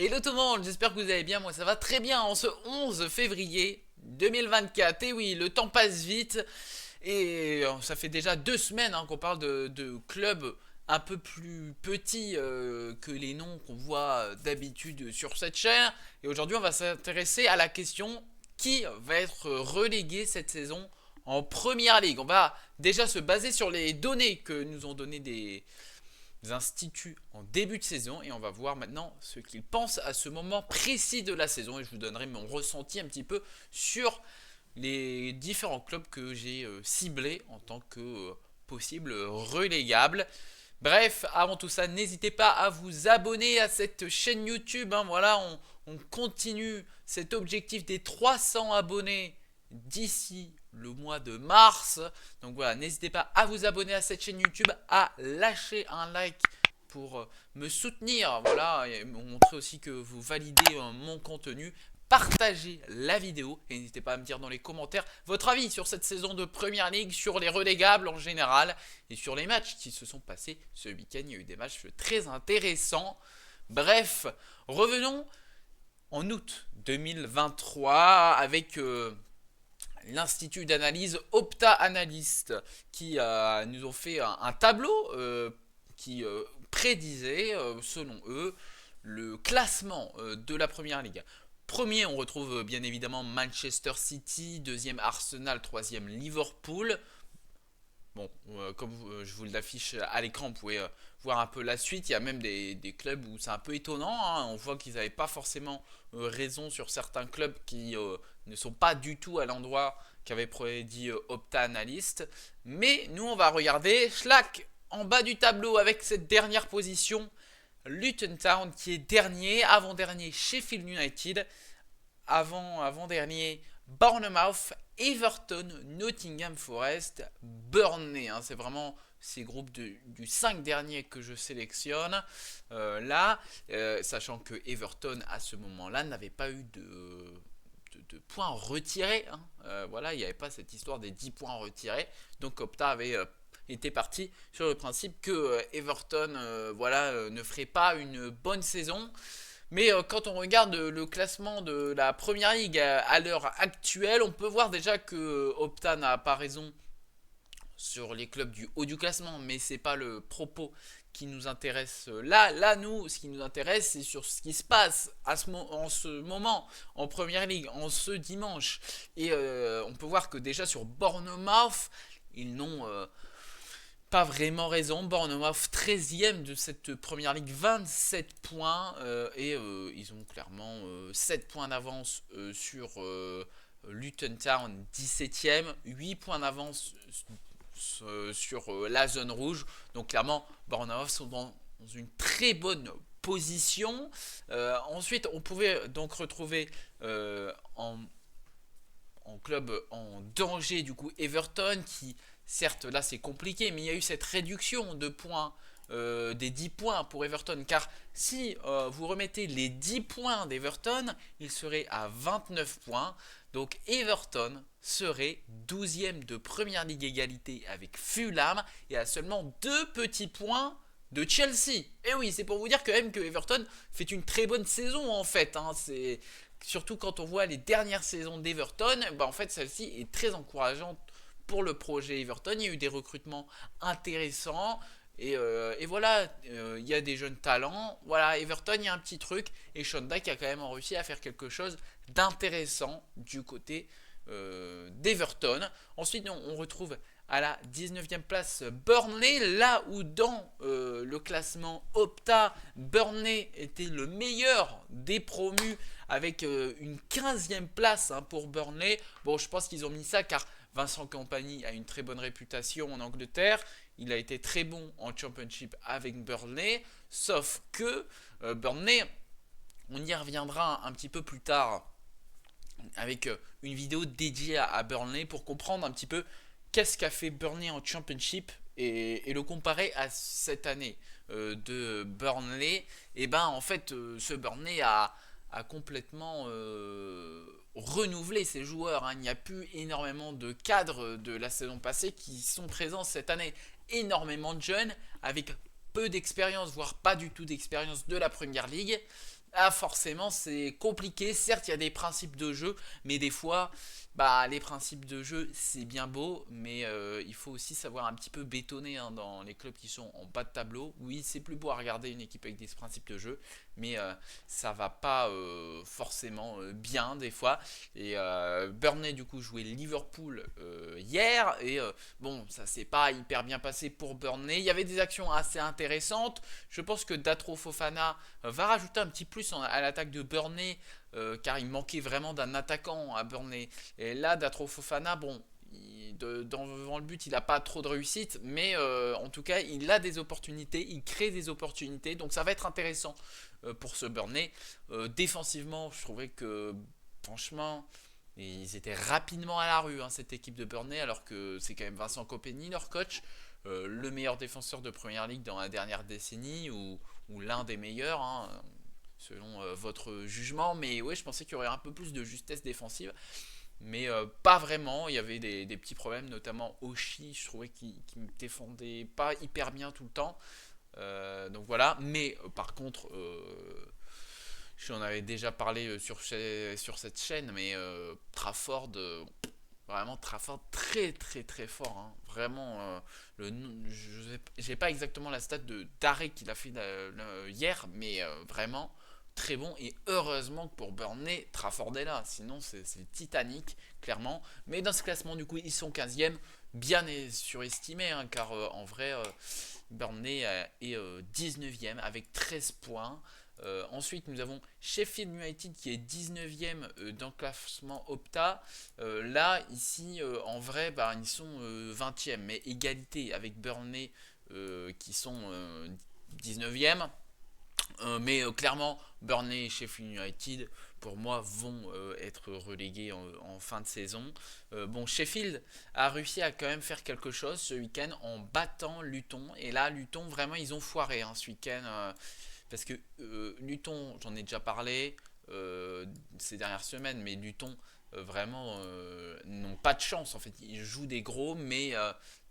Hello tout le monde, j'espère que vous allez bien, moi ça va très bien en ce 11 février 2024. Et oui, le temps passe vite et ça fait déjà 2 semaines qu'on parle de clubs un peu plus petits que les noms qu'on voit d'habitude sur cette chaîne. Et aujourd'hui on va s'intéresser à la question qui va être relégué cette saison en première ligue. On va déjà se baser sur les données que nous ont donné des instituts en début de saison et on va voir maintenant ce qu'ils pensent à ce moment précis de la saison et je vous donnerai mon ressenti un petit peu sur les différents clubs que j'ai ciblés en tant que possible relégable. Bref, avant tout ça, n'hésitez pas à vous abonner à cette chaîne YouTube. Voilà, on continue cet objectif des 300 abonnés d'ici le mois de mars. Donc voilà, n'hésitez pas à vous abonner à cette chaîne YouTube, à lâcher un like pour me soutenir. Voilà, et montrer aussi que vous validez mon contenu. Partagez la vidéo et n'hésitez pas à me dire dans les commentaires votre avis sur cette saison de Première Ligue, sur les relégables en général et sur les matchs qui se sont passés ce week-end. Il y a eu des matchs très intéressants. Bref, revenons en août 2023 avec l'institut d'analyse Opta Analyst qui nous ont fait un tableau qui prédisait, selon eux, le classement de la Première Ligue. Premier, on retrouve bien évidemment Manchester City, deuxième Arsenal, troisième Liverpool. Bon, comme je vous l'affiche à l'écran, vous pouvez voir un peu la suite. Il y a même des clubs où c'est un peu étonnant. On voit qu'ils n'avaient pas forcément raison sur certains clubs qui ne sont pas du tout à l'endroit qu'avait prédit Opta Analyst. Mais nous, on va regarder Schlack en bas du tableau avec cette dernière position. Luton Town qui est dernier, avant-dernier Sheffield United, avant-dernier Bournemouth, Everton, Nottingham Forest, Burnley. C'est vraiment ces groupes du 5 derniers que je sélectionne là, sachant que Everton à ce moment-là n'avait pas eu de points retirés. Voilà, il n'y avait pas cette histoire des 10 points retirés. Donc Opta avait était parti sur le principe que Everton ne ferait pas une bonne saison. Mais quand on regarde le classement de la Première Ligue à l'heure actuelle, on peut voir déjà que Opta n'a pas raison sur les clubs du haut du classement, mais c'est pas le propos qui nous intéresse là. Là, nous, ce qui nous intéresse, c'est sur ce qui se passe en ce moment en Première Ligue, en ce dimanche. Et on peut voir que déjà sur Bournemouth, ils n'ont pas vraiment raison. Bournemouth 13e de cette Première Ligue, 27 points. Et ils ont clairement 7 points d'avance sur Luton Town 17e, 8 points d'avance sur la zone rouge. Donc clairement, Bournemouth sont dans une très bonne position. Ensuite, on pouvait donc retrouver en club en danger du coup Everton qui certes là c'est compliqué mais il y a eu cette réduction de points des 10 points pour Everton car si vous remettez les 10 points d'Everton il serait à 29 points donc Everton serait 12e de Première Ligue égalité avec Fulham et à seulement 2 petits points de Chelsea. Et oui, c'est pour vous dire quand même que Everton fait une très bonne saison en fait. C'est surtout quand on voit les dernières saisons d'Everton, en fait celle-ci est très encourageante pour le projet Everton. Il y a eu des recrutements intéressants et voilà, il y a des jeunes talents. Voilà, Everton, il y a un petit truc et Sean Dyche a quand même réussi à faire quelque chose d'intéressant du côté d'Everton. Ensuite, on retrouve à la 19e place Burnley, là où dans le classement Opta, Burnley était le meilleur des promus avec une 15e place pour Burnley. Bon, je pense qu'ils ont mis ça car Vincent Kompany a une très bonne réputation en Angleterre. Il a été très bon en Championship avec Burnley, sauf que Burnley, on y reviendra un petit peu plus tard avec une vidéo dédiée à Burnley pour comprendre un petit peu qu'est-ce qu'a fait Burnley en Championship et le comparer à cette année de Burnley. Et en fait, ce Burnley a complètement renouvelé ses joueurs. Il n'y a plus énormément de cadres de la saison passée qui sont présents cette année. Énormément de jeunes avec peu d'expérience, voire pas du tout d'expérience de la Première Ligue. Ah, forcément, c'est compliqué. Certes, il y a des principes de jeu, mais des fois, les principes de jeu, c'est bien beau, mais il faut aussi savoir un petit peu bétonner hein, dans les clubs qui sont en bas de tableau. Oui, c'est plus beau à regarder une équipe avec des principes de jeu, mais ça va pas forcément bien des fois. Et Burnley, du coup, jouait Liverpool hier, et bon, ça s'est pas hyper bien passé pour Burnley. Il y avait des actions assez intéressantes. Je pense que Datro Fofana va rajouter un petit plus à l'attaque de Burnley car il manquait vraiment d'un attaquant à Burnley. Et là, Datro Fofana, bon, devant le but, il n'a pas trop de réussite, mais en tout cas, il a des opportunités, il crée des opportunités, donc ça va être intéressant pour ce Burnley. Défensivement, je trouvais que franchement, ils étaient rapidement à la rue, hein, cette équipe de Burnley, alors que c'est quand même Vincent Kompany, leur coach, le meilleur défenseur de Première Ligue dans la dernière décennie, ou l'un des meilleurs, hein, selon votre jugement. Mais ouais, je pensais qu'il y aurait un peu plus de justesse défensive. Mais pas vraiment, il y avait des petits problèmes, notamment Oshi, je trouvais qu'il me défendait pas hyper bien tout le temps. Donc voilà, mais par contre, j'en avais déjà parlé sur cette chaîne, mais Trafford, vraiment Trafford très très très fort. Hein. Vraiment, je j'ai pas exactement la stat d'arrêt qu'il a fait hier, mais vraiment très bon. Et heureusement que pour Burnley, Trafford est là. Sinon, c'est Titanic, clairement. Mais dans ce classement, du coup, ils sont 15e. Bien surestimé, hein, car en vrai, Burnley est 19e avec 13 points. Ensuite, nous avons Sheffield United qui est 19e dans le classement Opta. Là, ici, en vrai, ils sont 20e, mais égalité avec Burnley qui sont 19e. Mais clairement, Burnley et Sheffield United, pour moi, vont être relégués en fin de saison. Bon, Sheffield a réussi à quand même faire quelque chose ce week-end en battant Luton. Et là, Luton, vraiment, ils ont foiré hein, ce week-end. Parce que Luton, j'en ai déjà parlé ces dernières semaines, mais Luton, vraiment, n'ont pas de chance. En fait, ils jouent des gros, mais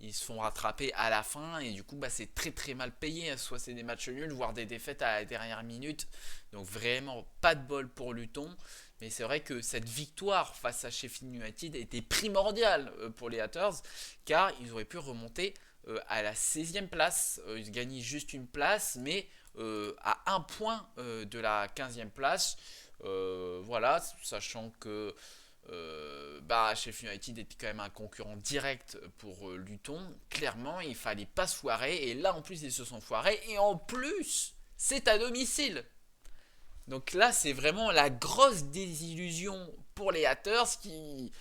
ils se font rattraper à la fin. Et du coup, c'est très très mal payé. Soit c'est des matchs nuls, voire des défaites à la dernière minute. Donc vraiment, pas de bol pour Luton. Mais c'est vrai que cette victoire face à Sheffield United était primordiale pour les Hatters, car ils auraient pu remonter à la 16e place. Ils gagnaient juste une place, mais à un point de la 15e place. Voilà, sachant que Sheffield United était quand même un concurrent direct pour Luton. Clairement, il fallait pas se foirer. Et là, en plus, ils se sont foirés. Et en plus, c'est à domicile. Donc là, c'est vraiment la grosse désillusion pour les haters qui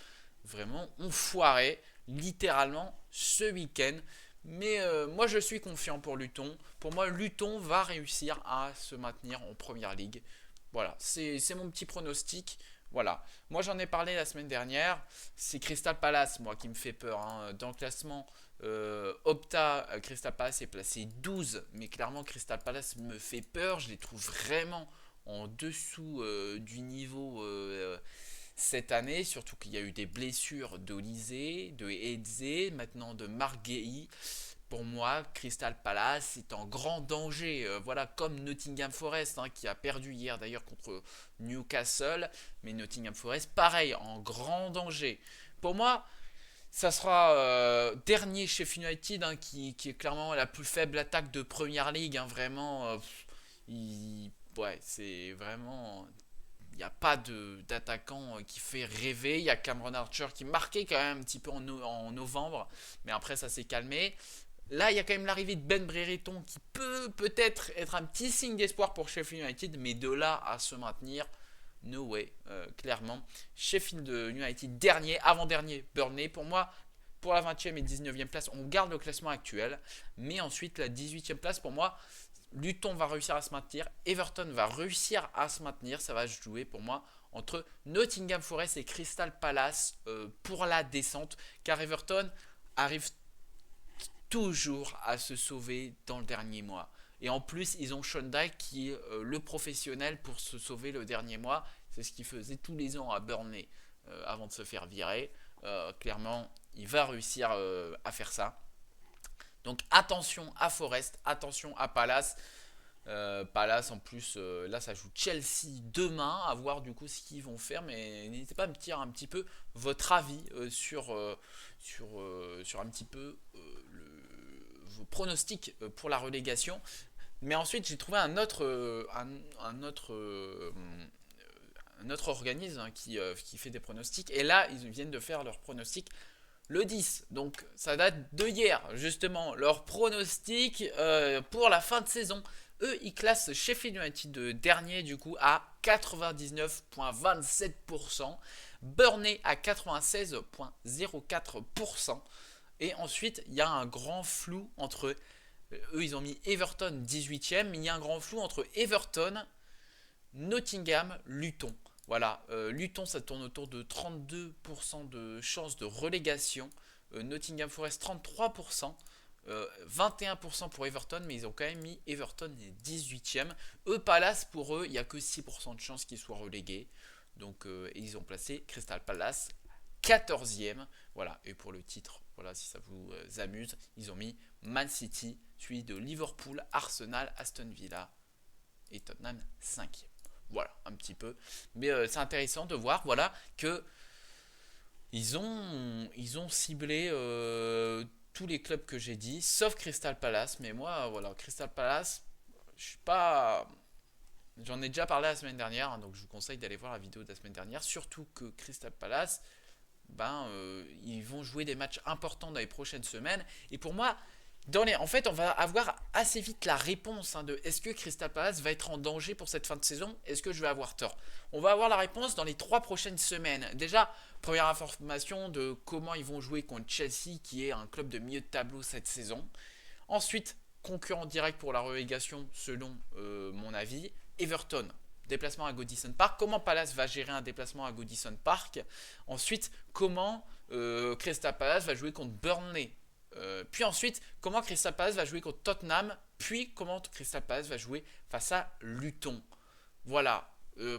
vraiment ont foiré littéralement ce week-end. Mais moi, je suis confiant pour Luton. Pour moi, Luton va réussir à se maintenir en première ligue. Voilà, c'est mon petit pronostic. Voilà, moi j'en ai parlé la semaine dernière. C'est Crystal Palace, moi, qui me fait peur. Hein. Dans le classement Opta, Crystal Palace est placé 12. Mais clairement, Crystal Palace me fait peur. Je les trouve vraiment en dessous du niveau cette année, surtout qu'il y a eu des blessures d'Olysée, de Eze, maintenant de Marguerite. Pour moi, Crystal Palace est en grand danger. Voilà, comme Nottingham Forest, hein, qui a perdu hier d'ailleurs contre Newcastle. Mais Nottingham Forest, pareil, en grand danger. Pour moi, ça sera dernier Sheffield United, hein, qui est clairement la plus faible attaque de Première League. Hein, vraiment, ouais, c'est vraiment il n'y a pas d'attaquant qui fait rêver. Il y a Cameron Archer qui marquait quand même un petit peu en novembre, mais après ça s'est calmé. Là, il y a quand même l'arrivée de Ben Brereton qui peut peut-être être un petit signe d'espoir pour Sheffield United, mais de là à se maintenir, no way, clairement. Sheffield United dernier, avant-dernier, Burnley. Pour moi, pour la 20e et 19e place, on garde le classement actuel, mais ensuite la 18e place, pour moi, Luton va réussir à se maintenir, Everton va réussir à se maintenir, ça va se jouer pour moi entre Nottingham Forest et Crystal Palace pour la descente, car Everton arrive toujours à se sauver dans le dernier mois. Et en plus, ils ont Sean Dyche qui est le professionnel pour se sauver le dernier mois. C'est ce qu'il faisait tous les ans à Burnley avant de se faire virer. Clairement, il va réussir à faire ça. Donc attention à Forest, attention à Palace. Palace en plus, là ça joue Chelsea demain, à voir du coup ce qu'ils vont faire, mais n'hésitez pas à me dire un petit peu votre avis sur un petit peu vos pronostics pour la relégation. Mais ensuite j'ai trouvé un autre organisme hein, qui fait des pronostics, et là ils viennent de faire leurs pronostics le 10, donc ça date de hier, justement, leur pronostic pour la fin de saison. Eux, ils classent Sheffield United dernier, du coup, à 99,27%, Burnley à 96,04%, et ensuite, il y a un grand flou entre, eux, ils ont mis Everton 18e, mais il y a un grand flou entre Everton, Nottingham, Luton. Voilà, Luton ça tourne autour de 32% de chances de relégation. Nottingham Forest 33%. 21% pour Everton, mais ils ont quand même mis Everton 18e. Palace, pour eux, il n'y a que 6% de chances qu'ils soient relégués. Donc, ils ont placé Crystal Palace 14e. Voilà, et pour le titre, voilà, si ça vous amuse, ils ont mis Man City, suivi de Liverpool, Arsenal, Aston Villa et Tottenham 5e. Voilà, un petit peu. Mais c'est intéressant de voir, voilà, que ils ont ciblé tous les clubs que j'ai dit, sauf Crystal Palace. Mais moi, voilà, Crystal Palace, je suis pas. J'en ai déjà parlé la semaine dernière, hein, donc je vous conseille d'aller voir la vidéo de la semaine dernière. Surtout que Crystal Palace, ils vont jouer des matchs importants dans les prochaines semaines. Et pour moi, en fait, on va avoir assez vite la réponse hein, de est-ce que Crystal Palace va être en danger pour cette fin de saison. Est-ce que je vais avoir tort? On va avoir la réponse dans les 3 prochaines semaines. Déjà, première information de comment ils vont jouer contre Chelsea, qui est un club de milieu de tableau cette saison. Ensuite, concurrent direct pour la relégation, selon mon avis, Everton. Déplacement à Goodison Park. Comment Palace va gérer un déplacement à Goodison Park? Ensuite, comment Crystal Palace va jouer contre Burnley? Puis ensuite, comment Crystal Palace va jouer contre Tottenham, puis comment Crystal Palace va jouer face à Luton. Voilà,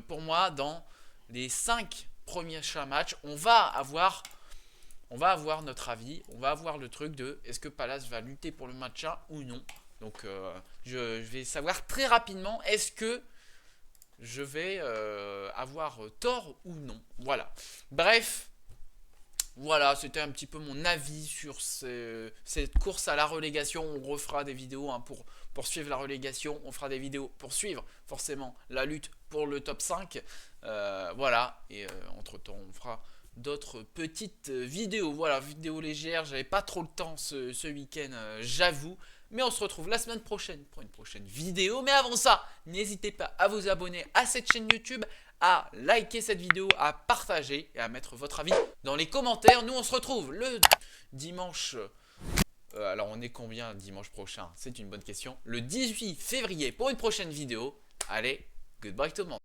pour moi, dans les 5 premiers matchs, on va avoir notre avis, on va avoir le truc de est-ce que Palace va lutter pour le maintien ou non. Donc je vais savoir très rapidement est-ce que je vais avoir tort ou non. Voilà, bref. Voilà, c'était un petit peu mon avis sur cette course à la relégation. On refera des vidéos hein, pour suivre la relégation. On fera des vidéos pour suivre forcément la lutte pour le top 5. Voilà, et entre-temps, on fera d'autres petites vidéos. Voilà, vidéos légères. J'avais pas trop le temps ce week-end, j'avoue. Mais on se retrouve la semaine prochaine pour une prochaine vidéo. Mais avant ça, n'hésitez pas à vous abonner à cette chaîne YouTube, à liker cette vidéo, à partager et à mettre votre avis dans les commentaires. Nous, on se retrouve le dimanche. Alors, on est combien dimanche prochain? C'est une bonne question. Le 18 février pour une prochaine vidéo. Allez, goodbye tout le monde.